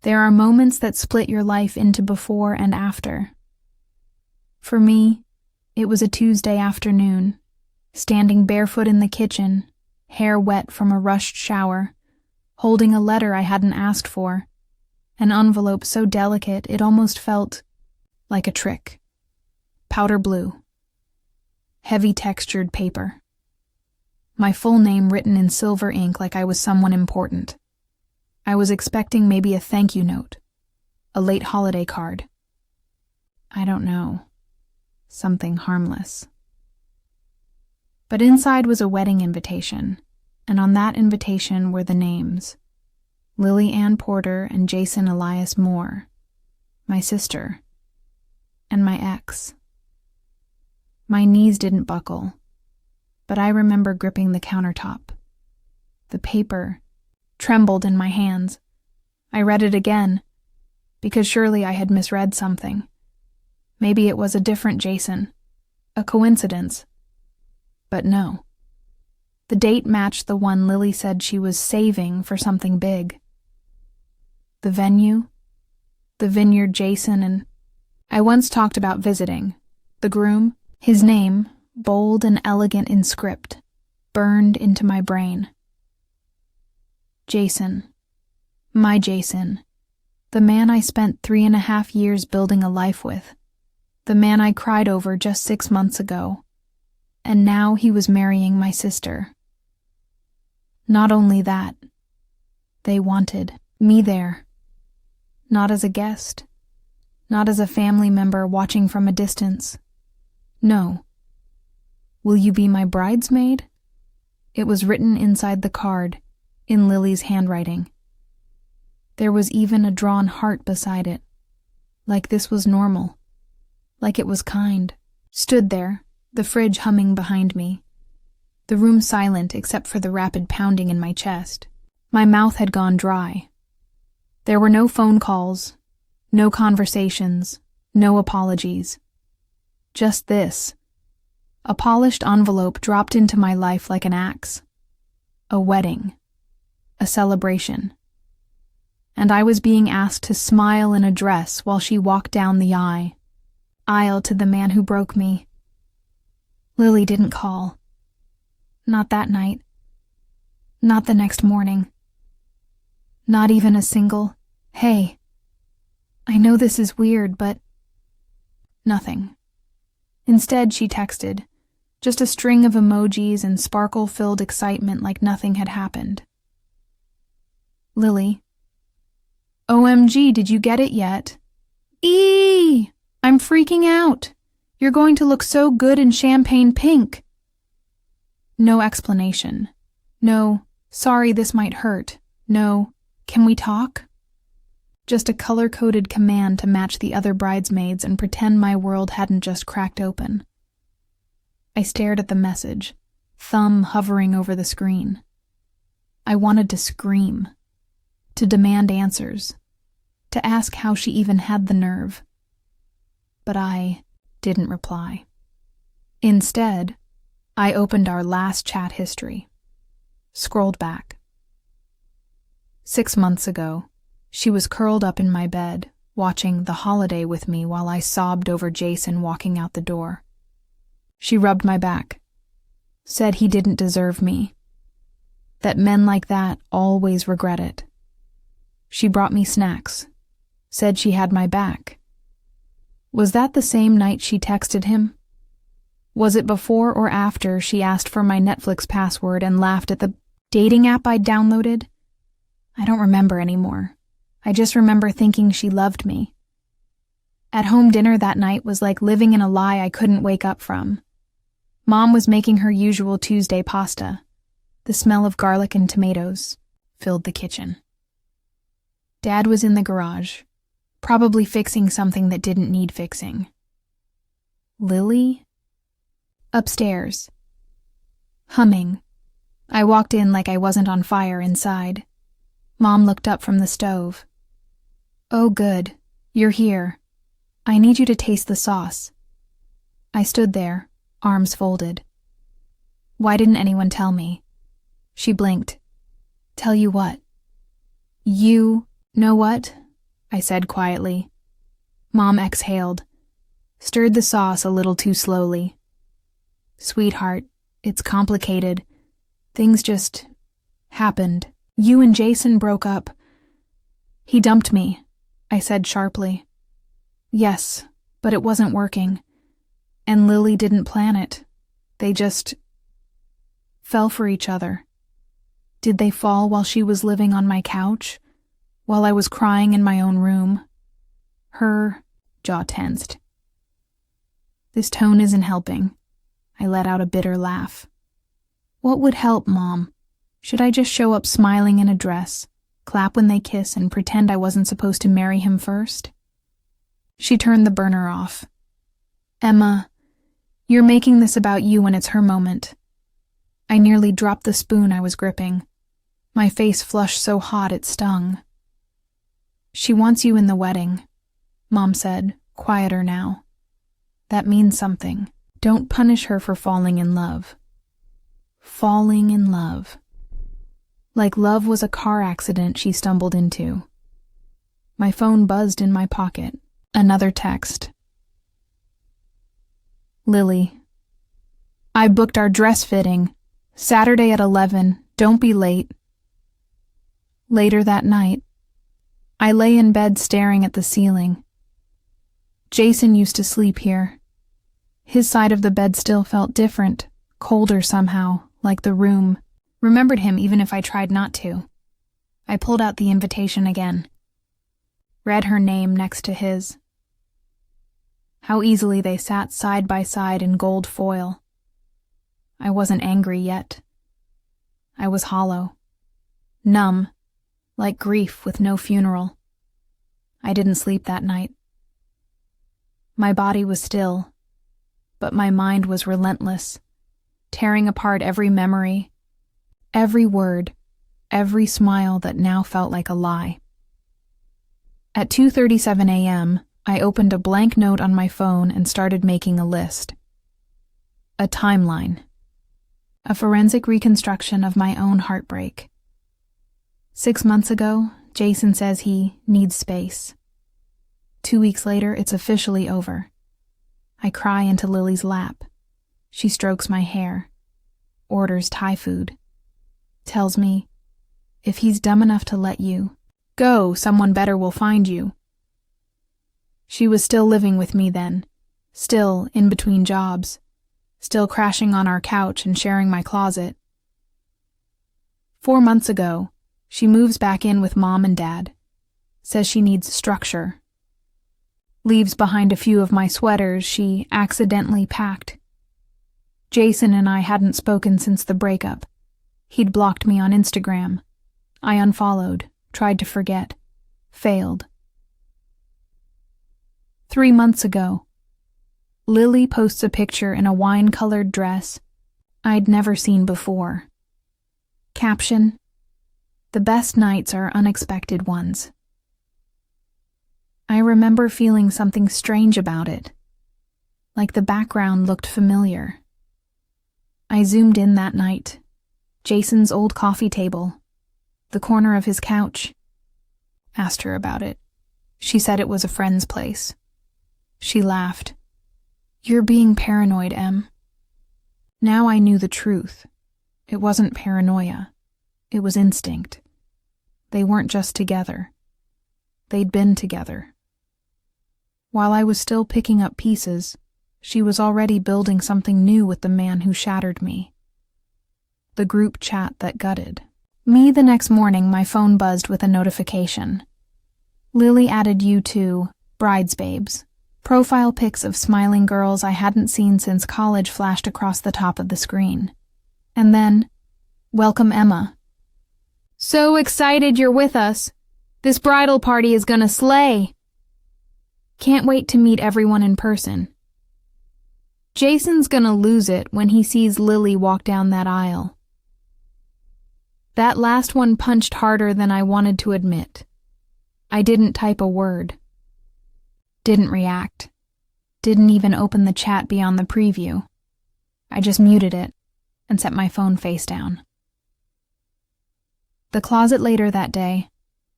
There are moments that split your life into before and after. For me, it was a Tuesday afternoon, standing barefoot in the kitchen, hair wet from a rushed shower, holding a letter I hadn't asked for, an envelope so delicate it almost felt like a trick. Powder blue. Heavy textured paper. My full name written in silver ink like I was someone important. I was expecting maybe a thank you note, a late holiday card. I don't know. Something harmless. But inside was a wedding invitation, and on that invitation were the names: Lily Ann Porter and Jason Elias Moore, my sister, and my ex. My knees didn't buckle, but I remember gripping the countertop. The paper trembled in my hands. I read it again, because surely I had misread something. Maybe it was a different Jason, a coincidence. But no. The date matched the one Lily said she was saving for something big. The venue, the vineyard Jason and I once talked about visiting. The groom, his name, bold and elegant in script, burned into my brain. Jason. My Jason. The man I spent 3.5 years building a life with. The man I cried over just 6 months ago. And now he was marrying my sister. Not only that, they wanted me there. Not as a guest. Not as a family member watching from a distance. No. Will you be my bridesmaid? It was written inside the card, in Lily's handwriting. There was even a drawn heart beside it, like this was normal, like it was kind. Stood there, the fridge humming behind me, the room silent except for the rapid pounding in my chest. My mouth had gone dry. There were no phone calls, no conversations, no apologies. Just this. A polished envelope dropped into my life like an axe. A wedding. A celebration. And I was being asked to smile in a dress while she walked down the aisle to the man who broke me. Lily didn't call. Not that night. Not the next morning. Not even a single, "Hey, I know this is weird, but..." Nothing. Instead, she texted, just a string of emojis and sparkle-filled excitement like nothing had happened. Lily. OMG, did you get it yet? I'm freaking out. You're going to look so good in champagne pink. No explanation. No, sorry, this might hurt. No, can we talk? Just a color-coded command to match the other bridesmaids and pretend my world hadn't just cracked open. I stared at the message, thumb hovering over the screen. I wanted to scream, to demand answers, to ask how she even had the nerve. But I didn't reply. Instead, I opened our last chat history, scrolled back. 6 months ago, she was curled up in my bed, watching The Holiday with me while I sobbed over Jason walking out the door. She rubbed my back, said he didn't deserve me, that men like that always regret it. She brought me snacks, said she had my back. Was that the same night she texted him? Was it before or after she asked for my Netflix password and laughed at the dating app I'd downloaded? I don't remember anymore. I just remember thinking she loved me. At-home dinner that night was like living in a lie I couldn't wake up from. Mom was making her usual Tuesday pasta. The smell of garlic and tomatoes filled the kitchen. Dad was in the garage, probably fixing something that didn't need fixing. Lily? Upstairs. Humming. I walked in like I wasn't on fire inside. Mom looked up from the stove. Oh, good. You're here. I need you to taste the sauce. I stood there, arms folded. Why didn't anyone tell me? She blinked. Tell you what? You know what? I said quietly. Mom exhaled, stirred the sauce a little too slowly. Sweetheart, it's complicated. Things just happened. You and Jason broke up. He dumped me, I said sharply. Yes, but it wasn't working. And Lily didn't plan it. They just fell for each other. Did they fall while she was living on my couch? While I was crying in my own room? Her jaw tensed. This tone isn't helping. I let out a bitter laugh. What would help, Mom? Should I just show up smiling in a dress, clap when they kiss, and pretend I wasn't supposed to marry him first? She turned the burner off. Emma, you're making this about you when it's her moment. I nearly dropped the spoon I was gripping. My face flushed so hot it stung. She wants you in the wedding, Mom said, quieter now. That means something. Don't punish her for falling in love. Falling in love. Like love was a car accident she stumbled into. My phone buzzed in my pocket. Another text. Lily. I booked our dress fitting. Saturday at 11. Don't be late. Later that night, I lay in bed staring at the ceiling. Jason used to sleep here. His side of the bed still felt different, colder somehow, like the room. Remembered him even if I tried not to. I pulled out the invitation again. Read her name next to his. How easily they sat side by side in gold foil. I wasn't angry yet. I was hollow. Numb, like grief with no funeral. I didn't sleep that night. My body was still, but my mind was relentless, tearing apart every memory, every word, every smile that now felt like a lie. At 2:37 a.m., I opened a blank note on my phone and started making a list. A timeline. A forensic reconstruction of my own heartbreak. 6 months ago, Jason says he needs space. 2 weeks later, it's officially over. I cry into Lily's lap. She strokes my hair, orders Thai food, tells me, if he's dumb enough to let you go, someone better will find you. She was still living with me then, still in between jobs, still crashing on our couch and sharing my closet. 4 months ago, she moves back in with Mom and Dad, says she needs structure. Leaves behind a few of my sweaters she accidentally packed. Jason and I hadn't spoken since the breakup. He'd blocked me on Instagram. I unfollowed, tried to forget, failed. 3 months ago, Lily posts a picture in a wine-colored dress I'd never seen before. Caption: the best nights are unexpected ones. I remember feeling something strange about it, like the background looked familiar. I zoomed in that night. Jason's old coffee table, the corner of his couch. Asked her about it. She said it was a friend's place. She laughed. You're being paranoid, Em. Now I knew the truth. It wasn't paranoia. It was instinct. They weren't just together. They'd been together. While I was still picking up pieces, she was already building something new with the man who shattered me. The group chat that gutted me. The next morning, my phone buzzed with a notification. Lily added you to Bridesmaids. Profile pics of smiling girls I hadn't seen since college flashed across the top of the screen. And then, welcome Emma. So excited you're with us. This bridal party is gonna slay. Can't wait to meet everyone in person. Jason's gonna lose it when he sees Lily walk down that aisle. That last one punched harder than I wanted to admit. I didn't type a word. Didn't react. Didn't even open the chat beyond the preview. I just muted it and set my phone face down. The closet later that day,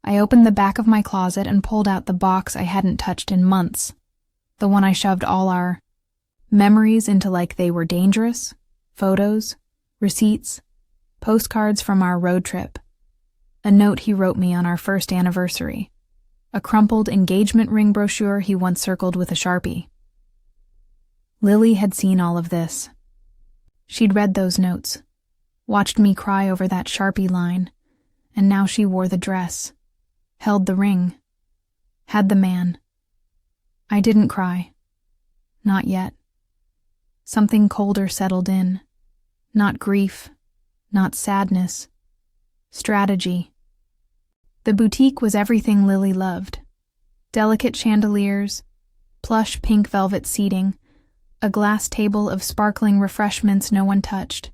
I opened the back of my closet and pulled out the box I hadn't touched in months. The one I shoved all our memories into like they were dangerous, photos, receipts, postcards from our road trip, a note he wrote me on our first anniversary, a crumpled engagement ring brochure he once circled with a Sharpie. Lily had seen all of this. She'd read those notes, watched me cry over that Sharpie line, and now she wore the dress, held the ring, had the man. I didn't cry. Not yet. Something colder settled in. Not grief, not sadness. Strategy. The boutique was everything Lily loved. Delicate chandeliers, plush pink velvet seating, a glass table of sparkling refreshments no one touched,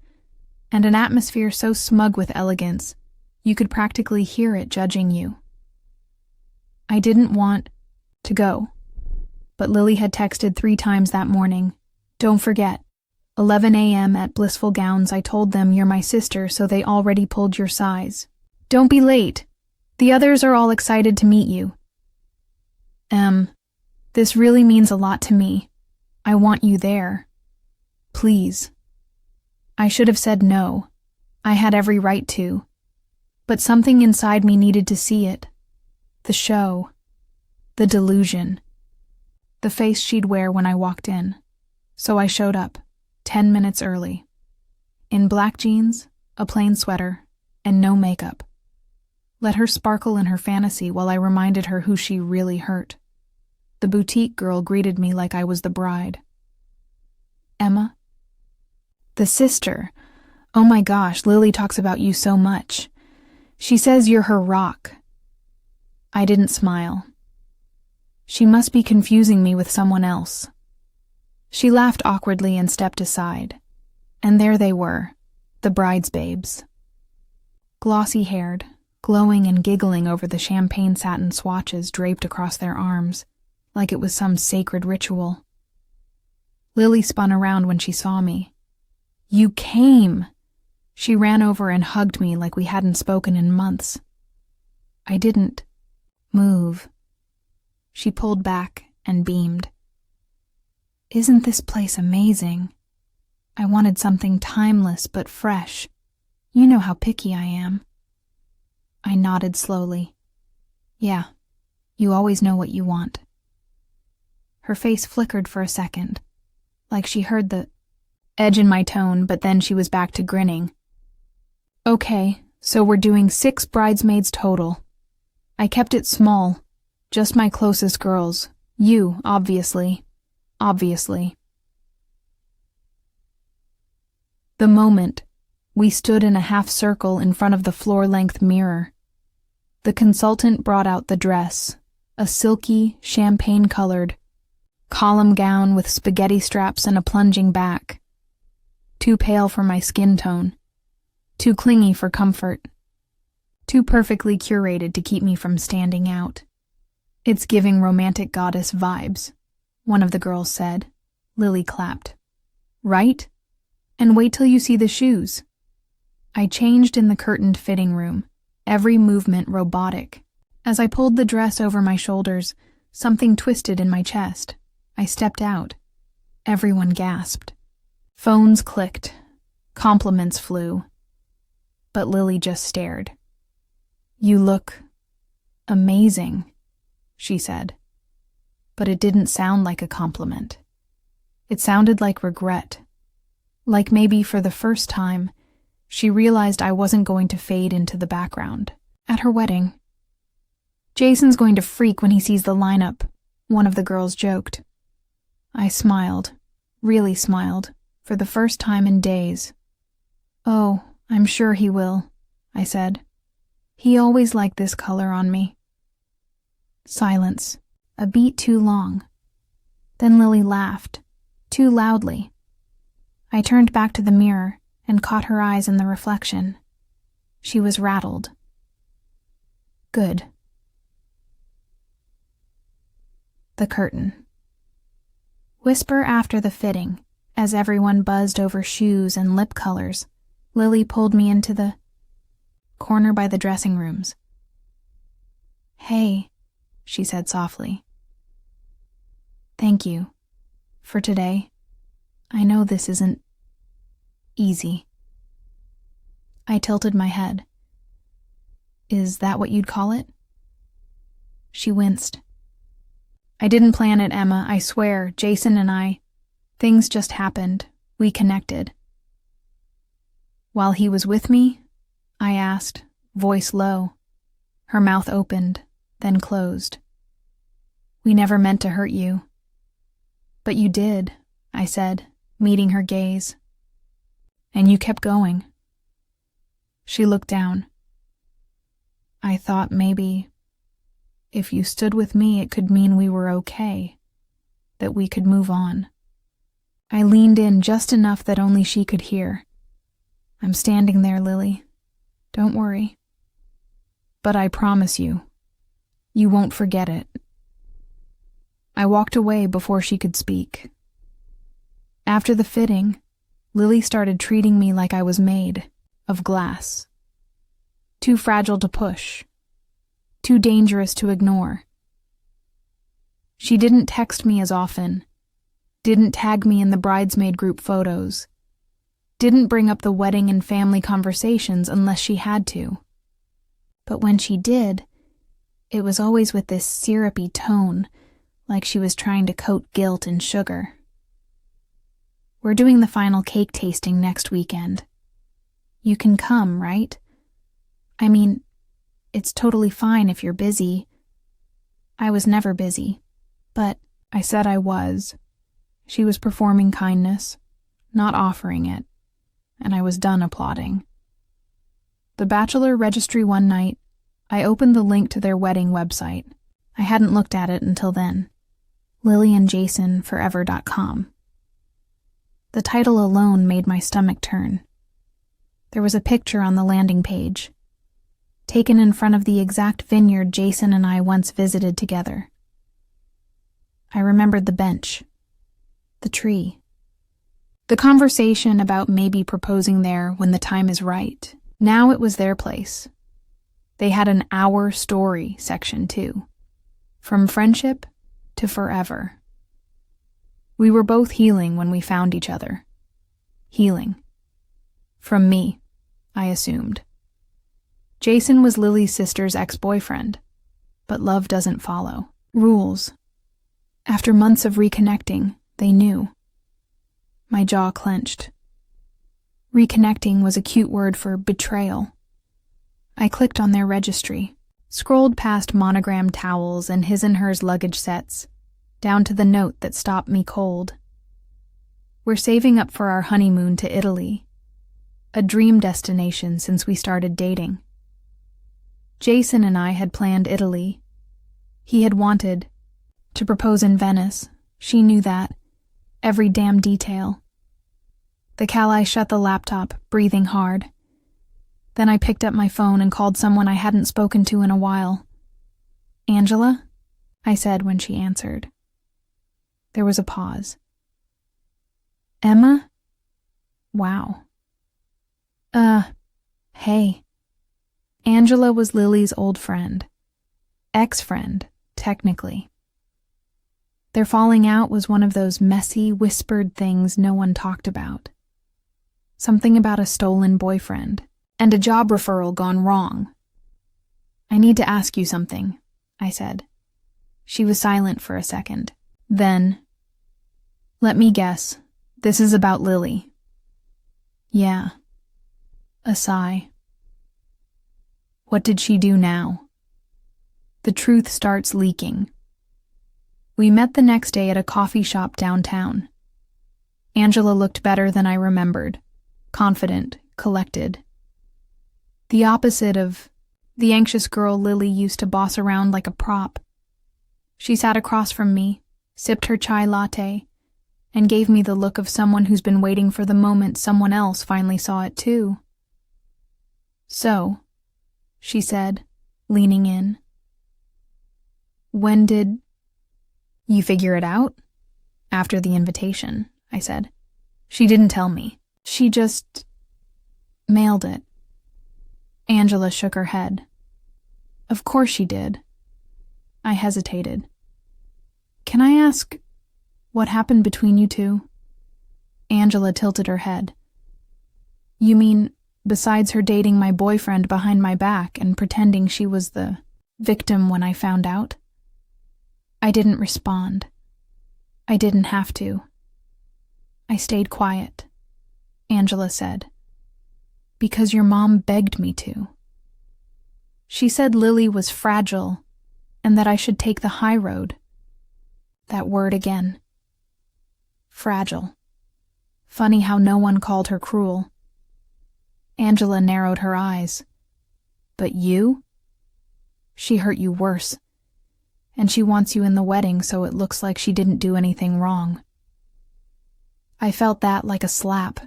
and an atmosphere so smug with elegance, you could practically hear it judging you. I didn't want to go, but Lily had texted 3 times that morning. Don't forget, 11 a.m. at Blissful Gowns. I told them you're my sister, so they already pulled your size. Don't be late. The others are all excited to meet you. This really means a lot to me. I want you there. Please. I should have said no. I had every right to. But something inside me needed to see it. The show. The delusion. The face she'd wear when I walked in. So I showed up, 10 minutes early. In black jeans, a plain sweater, and no makeup. Let her sparkle in her fantasy while I reminded her who she really hurt. The boutique girl greeted me like I was the bride. Emma? The sister. Oh my gosh, Lily talks about you so much. She says you're her rock. I didn't smile. She must be confusing me with someone else. She laughed awkwardly and stepped aside. And there they were, the bridesmaids. Glossy-haired, glowing and giggling over the champagne satin swatches draped across their arms, like it was some sacred ritual. Lily spun around when she saw me. You came! She ran over and hugged me like we hadn't spoken in months. I didn't move. She pulled back and beamed. Isn't this place amazing? I wanted something timeless but fresh. You know how picky I am. I nodded slowly. Yeah, you always know what you want. Her face flickered for a second, like she heard the edge in my tone, but then she was back to grinning. Okay, so we're doing 6 bridesmaids total. I kept it small, just my closest girls. You, obviously. Obviously. The moment, we stood in a half circle in front of the floor-length mirror. The consultant brought out the dress, a silky, champagne-colored column gown with spaghetti straps and a plunging back. Too pale for my skin tone. Too clingy for comfort. Too perfectly curated to keep me from standing out. It's giving romantic goddess vibes, one of the girls said. Lily clapped. Right? And wait till you see the shoes. I changed in the curtained fitting room, every movement robotic. As I pulled the dress over my shoulders, something twisted in my chest. I stepped out. Everyone gasped. Phones clicked. Compliments flew. But Lily just stared. You look amazing, she said. But it didn't sound like a compliment. It sounded like regret. Like maybe for the first time, she realized I wasn't going to fade into the background. At her wedding. Jason's going to freak when he sees the lineup, one of the girls joked. I smiled, really smiled, for the first time in days. Oh, I'm sure he will, I said. He always liked this color on me. Silence, a beat too long. Then Lily laughed, too loudly. I turned back to the mirror and caught her eyes in the reflection. She was rattled. Good. The curtain. Whisper after the fitting, as everyone buzzed over shoes and lip colors, Lily pulled me into the corner by the dressing rooms. Hey, she said softly. Thank you. For today. I know this isn't easy. I tilted my head. Is that what you'd call it? She winced. I didn't plan it, Emma, I swear. Jason and I. Things just happened. We connected. While he was with me? I asked, voice low. Her mouth opened, then closed. We never meant to hurt you. But you did, I said, meeting her gaze. And you kept going. She looked down. I thought maybe, if you stood with me, it could mean we were okay, that we could move on. I leaned in just enough that only she could hear. I'm standing there, Lily. Don't worry. But I promise you, you won't forget it. I walked away before she could speak. After the fitting, Lily started treating me like I was made of glass. Too fragile to push. Too dangerous to ignore. She didn't text me as often. Didn't tag me in the bridesmaid group photos. Didn't bring up the wedding and family conversations unless she had to. But when she did, it was always with this syrupy tone, like she was trying to coat guilt in sugar. We're doing the final cake tasting next weekend. You can come, right? I mean, it's totally fine if you're busy. I was never busy, but I said I was. She was performing kindness, not offering it, and I was done applauding. The Bachelor Registry one night, I opened the link to their wedding website. I hadn't looked at it until then. LilyandJasonForever.com. The title alone made my stomach turn. There was a picture on the landing page, taken in front of the exact vineyard Jason and I once visited together. I remembered the bench, the tree, the conversation about maybe proposing there when the time is right. Now it was their place. They had an "Our Story" section too, from friendship to forever. We were both healing when we found each other. Healing. From me, I assumed. Jason was Lily's sister's ex-boyfriend, but love doesn't follow rules. After months of reconnecting, they knew. My jaw clenched. Reconnecting was a cute word for betrayal. I clicked on their registry, scrolled past monogrammed towels and his and hers luggage sets, down to the note that stopped me cold. We're saving up for our honeymoon to Italy, a dream destination since we started dating. Jason and I had planned Italy. He had wanted to propose in Venice. She knew that. Every damn detail. The Calais shut the laptop, breathing hard. Then I picked up my phone and called someone I hadn't spoken to in a while. Angela? I said when she answered. There was a pause. Emma? Wow. Hey. Angela was Lily's old friend. Ex-friend, technically. Their falling out was one of those messy, whispered things no one talked about. Something about a stolen boyfriend, and a job referral gone wrong. I need to ask you something, I said. She was silent for a second. Then, let me guess, this is about Lily. Yeah. A sigh. What did she do now? The truth starts leaking. We met the next day at a coffee shop downtown. Angela looked better than I remembered, confident, collected. The opposite of the anxious girl Lily used to boss around like a prop. She sat across from me, sipped her chai latte, and gave me the look of someone who's been waiting for the moment someone else finally saw it too. So, she said, leaning in. When did you figure it out? After the invitation, I said. She didn't tell me. She just mailed it. Angela shook her head. Of course she did. I hesitated. Can I ask what happened between you two? Angela tilted her head. You mean, besides her dating my boyfriend behind my back and pretending she was the victim when I found out? I didn't respond. I didn't have to. I stayed quiet. Angela said, because your mom begged me to. She said Lily was fragile and that I should take the high road. That word again. Fragile. Funny how no one called her cruel. Angela narrowed her eyes. But you? She hurt you worse. And she wants you in the wedding so it looks like she didn't do anything wrong. I felt that like a slap.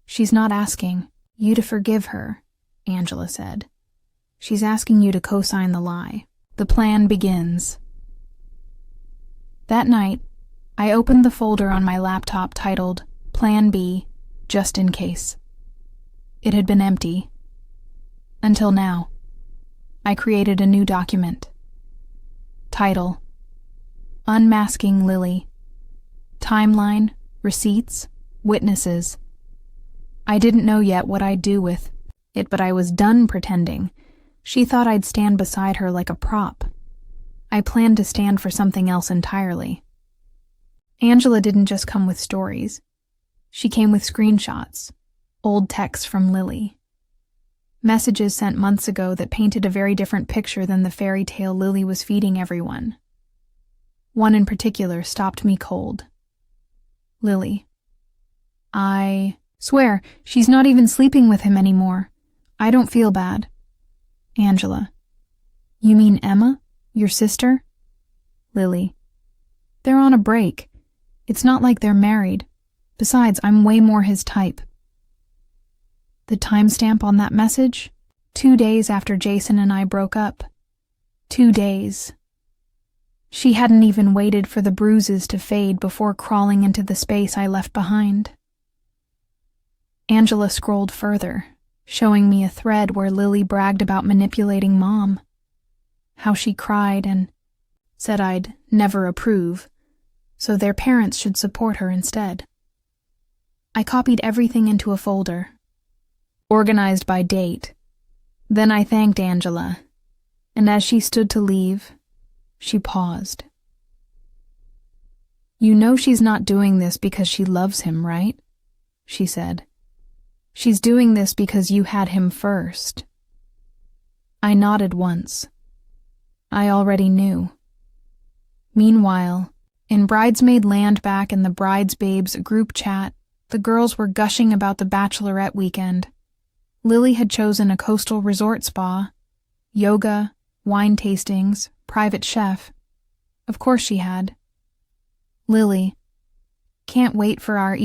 She's not asking you to forgive her, Angela said. She's asking you to co-sign the lie. The plan begins. That night, I opened the folder on my laptop titled Plan B, just in case. It had been empty. Until now. I created a new document. Title: Unmasking Lily. Timeline, receipts, witnesses. I didn't know yet what I'd do with it, but I was done pretending. She thought I'd stand beside her like a prop. I planned to stand for something else entirely. Angela didn't just come with stories. She came with screenshots, old texts from Lily. Messages sent months ago that painted a very different picture than the fairy tale Lily was feeding everyone. One in particular stopped me cold. Lily. I swear, she's not even sleeping with him anymore. I don't feel bad. Angela. You mean Emma? Your sister? Lily. They're on a break. It's not like they're married. Besides, I'm way more his type. The timestamp on that message? 2 days after Jason and I broke up. 2 days. She hadn't even waited for the bruises to fade before crawling into the space I left behind. Angela scrolled further, showing me a thread where Lily bragged about manipulating Mom. How she cried and said I'd never approve, so their parents should support her instead. I copied everything into a folder, organized by date. Then I thanked Angela, and as she stood to leave, she paused. You know she's not doing this because she loves him, right? She said. She's doing this because you had him first. I nodded once. I already knew. Meanwhile, in Bridesmaid land back in the Bridesbabes group chat, the girls were gushing about the bachelorette weekend. Lily had chosen a coastal resort spa, yoga, wine tastings, private chef. Of course she had. Lily. Can't wait for our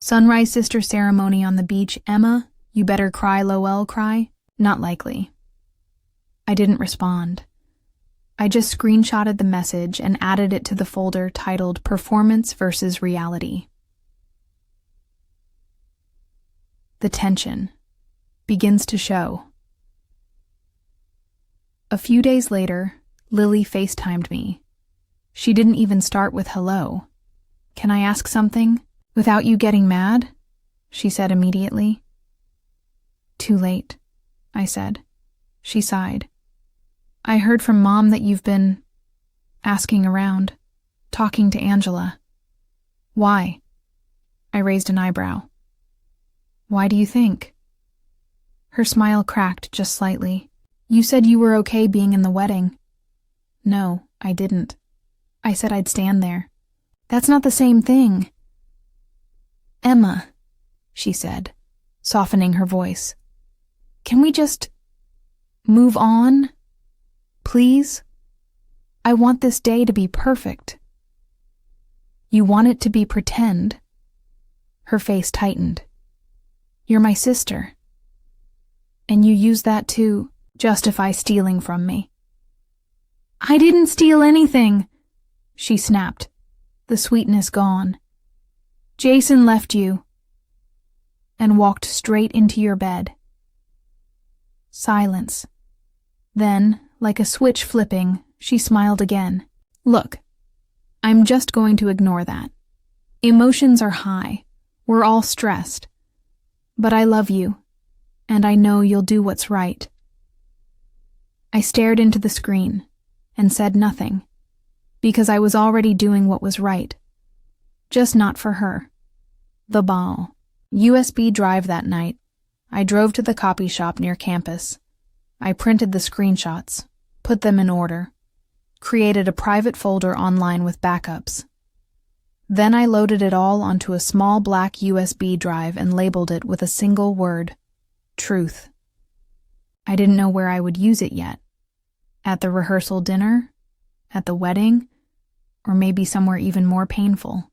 sunrise sister ceremony on the beach. Emma, you better cry, Lowell, cry. Not likely. I didn't respond. I just screenshotted the message and added it to the folder titled Performance versus Reality. The tension begins to show. A few days later, Lily FaceTimed me. She didn't even start with hello. Can I ask something? Without you getting mad? She said immediately. Too late, I said. She sighed. I heard from Mom that you've been asking around, talking to Angela. Why? I raised an eyebrow. Why do you think? Her smile cracked just slightly. You said you were okay being in the wedding. No, I didn't. I said I'd stand there. That's not the same thing. Emma, she said, softening her voice. Can we just move on? Please? I want this day to be perfect. You want it to be pretend? Her face tightened. You're my sister. And you use that to justify stealing from me. I didn't steal anything, she snapped, the sweetness gone. Jason left you and walked straight into your bed. Silence. Then, like a switch flipping, She smiled again. Look, I'm just going to ignore that. Emotions are high. We're all stressed. But I love you, and I know you'll do what's right. I stared into the screen and said nothing, because I was already doing what was right. Just not for her. The ball. USB drive that night. I drove to the copy shop near campus. I printed the screenshots, put them in order, created a private folder online with backups. Then I loaded it all onto a small black USB drive and labeled it with a single word: truth. I didn't know where I would use it yet. At the rehearsal dinner? At the wedding? Or maybe somewhere even more painful.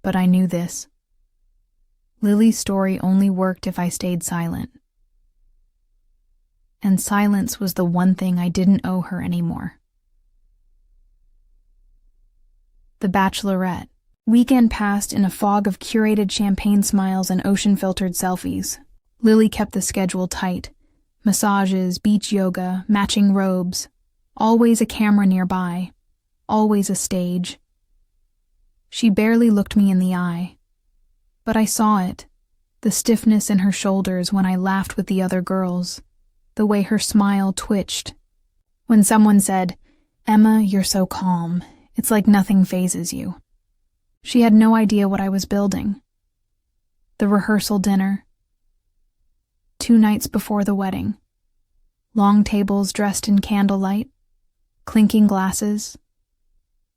But I knew this. Lily's story only worked if I stayed silent. And silence was the one thing I didn't owe her anymore. The Bachelorette. Weekend passed in a fog of curated champagne smiles and ocean-filtered selfies. Lily kept the schedule tight. Massages, beach yoga, matching robes. Always a camera nearby. Always a stage. She barely looked me in the eye. But I saw it. The stiffness in her shoulders when I laughed with the other girls. The way her smile twitched. When someone said, "Emma, you're so calm. It's like nothing phases you." She had no idea what I was building. The rehearsal dinner. 2 nights before the wedding. Long tables dressed in candlelight. Clinking glasses.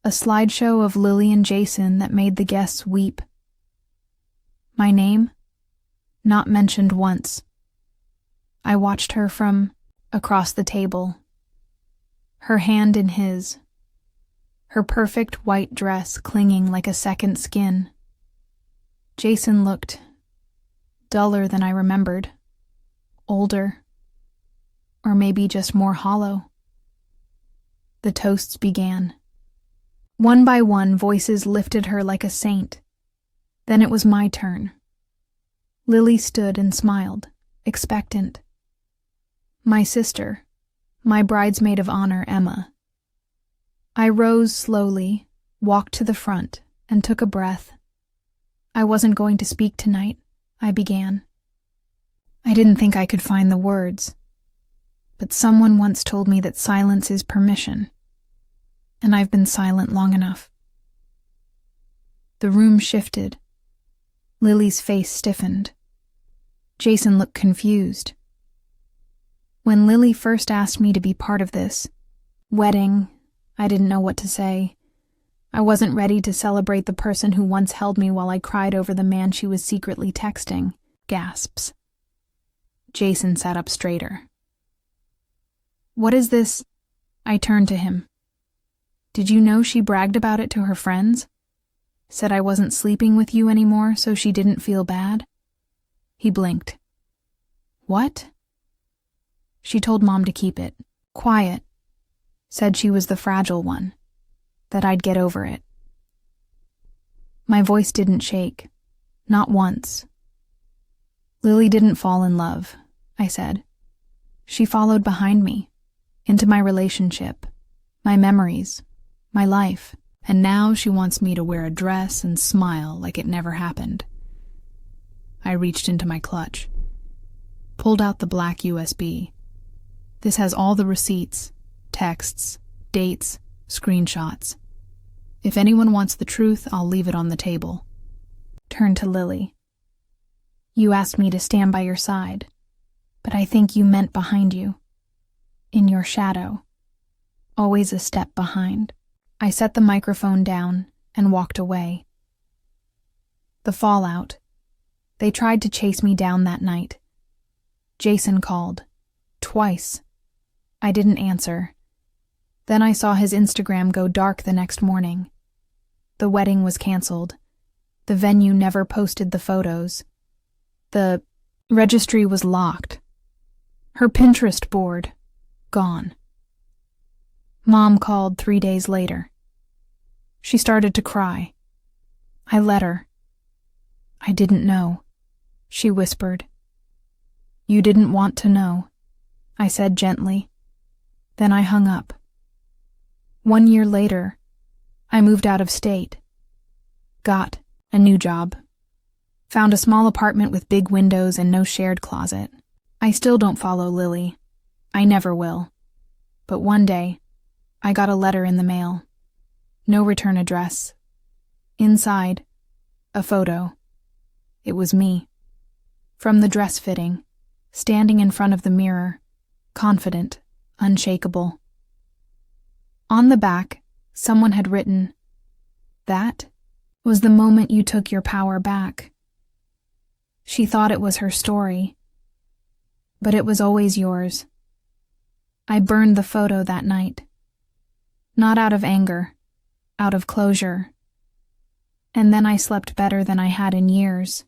A slideshow of Lily and Jason that made the guests weep. My name? Not mentioned once. I watched her from across the table. Her hand in his. Her perfect white dress clinging like a second skin. Jason looked duller than I remembered. Older. Or maybe just more hollow. The toasts began. One by one, voices lifted her like a saint. Then it was my turn. Lily stood and smiled, expectant. My sister, my bridesmaid of honor, Emma. I rose slowly, walked to the front, and took a breath. I wasn't going to speak tonight, I began. I didn't think I could find the words. But someone once told me that silence is permission. And I've been silent long enough. The room shifted. Lily's face stiffened. Jason looked confused. When Lily first asked me to be part of this wedding, I didn't know what to say. I wasn't ready to celebrate the person who once held me while I cried over the man she was secretly texting. Gasps. Jason sat up straighter. What is this? I turned to him. Did you know she bragged about it to her friends? Said I wasn't sleeping with you anymore so she didn't feel bad? He blinked. What? She told Mom to keep it. Quiet. Said she was the fragile one. That I'd get over it. My voice didn't shake. Not once. Lily didn't fall in love, I said. She followed behind me. Into my relationship. My memories. My life. And now she wants me to wear a dress and smile like it never happened. I reached into my clutch. Pulled out the black USB. This has all the receipts, texts, dates, screenshots. If anyone wants the truth, I'll leave it on the table. Turned to Lily. You asked me to stand by your side, but I think you meant behind you. In your shadow. Always a step behind. I set the microphone down and walked away. The fallout. They tried to chase me down that night. Jason called. Twice. I didn't answer. Then I saw his Instagram go dark the next morning. The wedding was canceled. The venue never posted the photos. The registry was locked. Her Pinterest board. Gone. Mom called 3 days later. She started to cry. I let her. I didn't know, she whispered. You didn't want to know, I said gently. Then I hung up. 1 year later, I moved out of state. Got a new job. Found a small apartment with big windows and no shared closet. I still don't follow Lily. I never will. But one day, I got a letter in the mail. No return address. Inside, a photo. It was me. From the dress fitting, standing in front of the mirror, confident, unshakable. On the back, someone had written, "That was the moment you took your power back." She thought it was her story, but it was always yours. I burned the photo that night. Not out of anger, out of closure. And then I slept better than I had in years.